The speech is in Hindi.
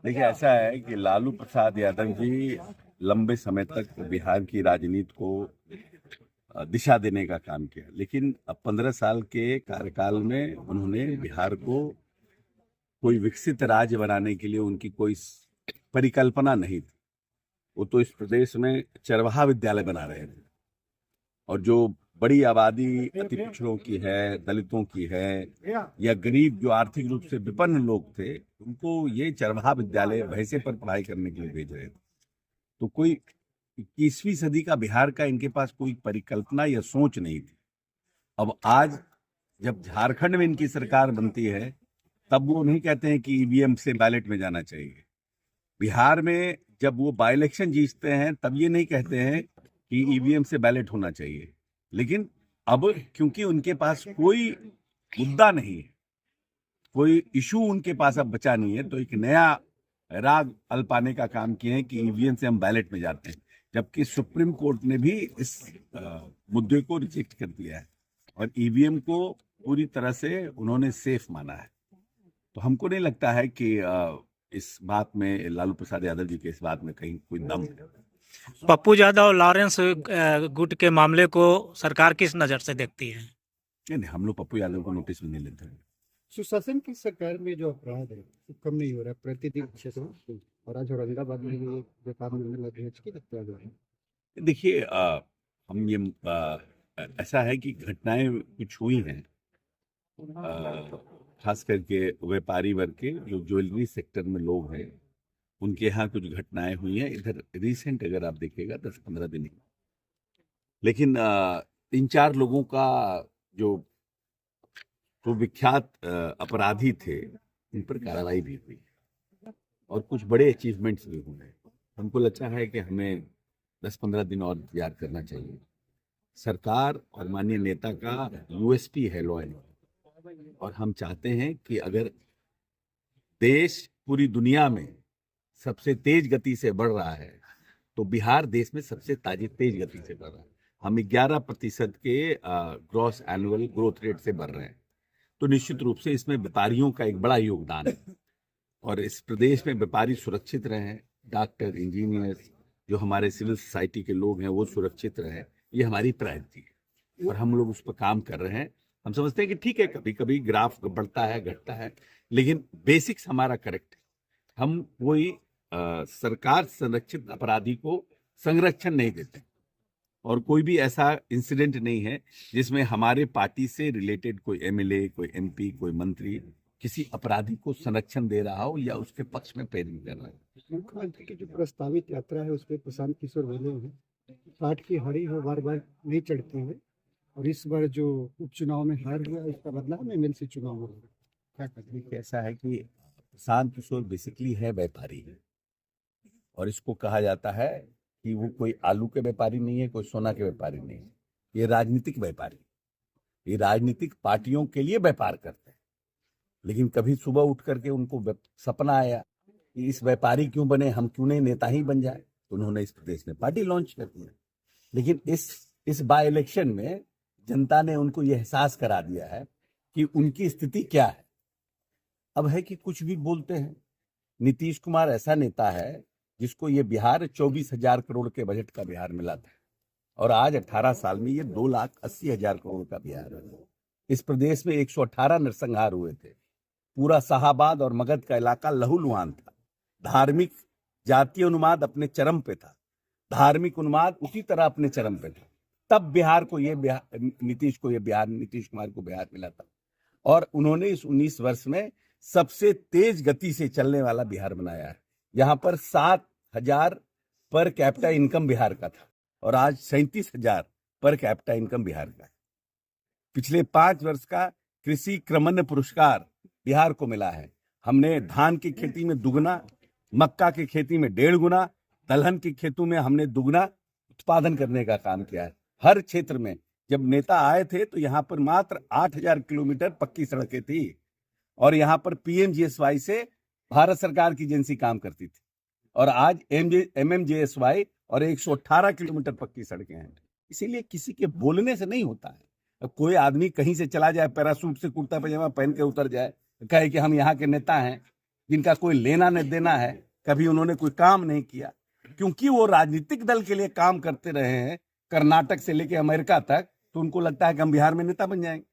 देखिए, ऐसा है कि लालू प्रसाद यादव जी लंबे समय तक बिहार की राजनीति को दिशा देने का काम किया, लेकिन अब 15 साल के कार्यकाल में उन्होंने बिहार को कोई विकसित राज्य बनाने के लिए उनकी कोई परिकल्पना नहीं थी। वो तो इस प्रदेश में चरवाहा विद्यालय बना रहे थे, और जो बड़ी आबादी अति पिछड़ों की है, दलितों की है, या गरीब जो आर्थिक रूप से विपन्न लोग थे, उनको ये चरवाहा विद्यालय भैंसे पर पढ़ाई करने के लिए भेज रहे थे। तो कोई 21वीं सदी का बिहार का इनके पास कोई परिकल्पना या सोच नहीं थी। अब आज जब झारखंड में इनकी सरकार बनती है, तब वो नहीं कहते हैं कि ईवीएम से बैलेट में जाना चाहिए। बिहार में जब वो बाई इलेक्शन जीतते हैं, तब ये नहीं कहते हैं कि ईवीएम से बैलेट होना चाहिए। लेकिन अब क्योंकि उनके पास कोई मुद्दा नहीं है, कोई इशू उनके पास अब बचा नहीं है, तो एक नया राग अल्पाने का काम किए हैं कि ईवीएम से हम बैलेट में जाते हैं, जबकि सुप्रीम कोर्ट ने भी इस मुद्दे को रिजेक्ट कर दिया है और ईवीएम को पूरी तरह से उन्होंने सेफ माना है। तो हमको नहीं लगता है कि इस बात में लालू प्रसाद यादव जी के इस बात में कहीं कोई दम है। पप्पू यादव और लॉरेंस गुट के मामले को सरकार किस नजर से देखती है? नहीं, हम लोग पप्पू यादव को नोटिस भी नहीं लेते हैं। सुशासन की सरकार में जो अपराध है वो कम नहीं हो रहा है प्रतिदिन क्षेत्र, और आज औरंगाबाद में भी व्यापार मिलने लगे हैं लगता है। देखिए, हम ये ऐसा है कि घटनाएं कुछ हुई हैं, खास करके व्यापारी वर्ग के जो ज्वेलरी सेक्टर में लोग हैं, उनके यहाँ कुछ घटनाएं हुई हैं इधर रिसेंट, अगर आप देखिएगा 10-15 दिन। लेकिन 3-4 लोगों का जो विख्यात अपराधी थे, उन पर कार्रवाई भी हुई और कुछ बड़े अचीवमेंट्स भी हुए। हमको लगता है कि हमें 10-15 दिन और इंतजार करना चाहिए। सरकार और माननीय नेता का यूएसपी है लॉ एंड ऑर्डर, और हम चाहते हैं कि अगर देश पूरी दुनिया में सबसे तेज गति से बढ़ रहा है, तो बिहार देश में सबसे तेज गति से बढ़ रहा है। हम 11% के ग्रॉस एनुअल ग्रोथ रेट से बढ़ रहे हैं, तो निश्चित रूप से इसमें व्यापारियों का एक बड़ा योगदान है। और इस प्रदेश में व्यापारी सुरक्षित रहें, डॉक्टर, इंजीनियर्स, जो हमारे सिविल सोसाइटी के लोग हैं, वो सुरक्षित रहें, ये हमारी प्रायोरिटी है और हम लोग उस पर काम कर रहे हैं। हम समझते हैं कि ठीक है, कभी कभी ग्राफ बढ़ता है, घटता है, लेकिन बेसिक्स हमारा करेक्ट है। हम कोई सरकार संरक्षित अपराधी को संरक्षण नहीं देते, और कोई भी ऐसा इंसिडेंट नहीं है जिसमें हमारे पार्टी से रिलेटेड कोई एमएलए, कोई एमपी, कोई मंत्री किसी अपराधी को संरक्षण दे रहा हो या उसके पक्ष में पैरवी कर रहा है। मुख्यमंत्री की जो प्रस्तावित यात्रा है उसमें प्रशांत किशोर बोले हैं पाठ की हड़ी हो बार बार नहीं चढ़ती है, और इस बार जो उपचुनाव में हार हुआ इसका बदलाव में एमएलसी चुनाव हो रहा है। क्या कहते हैं? ऐसा है कि प्रशांत किशोर बेसिकली है व्यापारी, और इसको कहा जाता है कि वो कोई आलू के व्यापारी नहीं है, कोई सोना के व्यापारी नहीं है, ये राजनीतिक व्यापारी, ये राजनीतिक पार्टियों के लिए व्यापार करते हैं। लेकिन कभी सुबह उठ करके उनको सपना आया कि इस व्यापारी क्यों बने, हम क्यों नहीं नेता ही बन जाए, तो उन्होंने इस प्रदेश में पार्टी लॉन्च कर दी। लेकिन इस बाय इलेक्शन में जनता ने उनको यह एहसास करा दिया है कि उनकी स्थिति क्या है। अब है कि कुछ भी बोलते हैं। नीतीश कुमार ऐसा नेता है जिसको ये बिहार 24,000 करोड़ के बजट का बिहार मिला था, और आज 18 साल में ये 2,80,000 करोड़ का बिहार है। इस प्रदेश में 118 नरसंहार हुए थे, पूरा शाहाबाद और मगध का इलाका लहूलुहान था। धार्मिक जातीय उन्माद अपने चरम पे था, धार्मिक उन्माद उसी तरह अपने चरम पे था। तब बिहार को नीतीश कुमार को बिहार मिला था, और उन्होंने इस 19 वर्ष में सबसे तेज गति से चलने वाला बिहार बनाया है। यहाँ पर 7,000 पर कैपिटा इनकम बिहार का था, और आज 37,000 पर कैपिटा इनकम बिहार का है। पिछले 5 वर्ष का कृषि क्रमण्य पुरस्कार बिहार को मिला है। हमने धान की खेती में दुगना, मक्का की खेती में 1.5 गुना, दलहन की खेतों में हमने दुगना उत्पादन करने का काम किया है। हर क्षेत्र में जब नेता आए थे तो यहाँ पर मात्र 8,000 किलोमीटर पक्की सड़कें थी, और यहाँ पर पीएमजीएसवाई से भारत सरकार की एजेंसी काम करती थी, और आज एमएमजेएसवाई और 118 किलोमीटर पक्की सड़कें हैं। इसीलिए किसी के बोलने से नहीं होता है। अब कोई आदमी कहीं से चला जाए, पैरासूट से कुर्ता पजामा पहन के उतर जाए, कहे कि हम यहाँ के नेता हैं, जिनका कोई लेना न देना है, कभी उन्होंने कोई काम नहीं किया, क्योंकि वो राजनीतिक दल के लिए काम करते रहे हैं कर्नाटक से लेकर अमेरिका तक, तो उनको लगता है कि हम बिहार में नेता बन जाएंगे।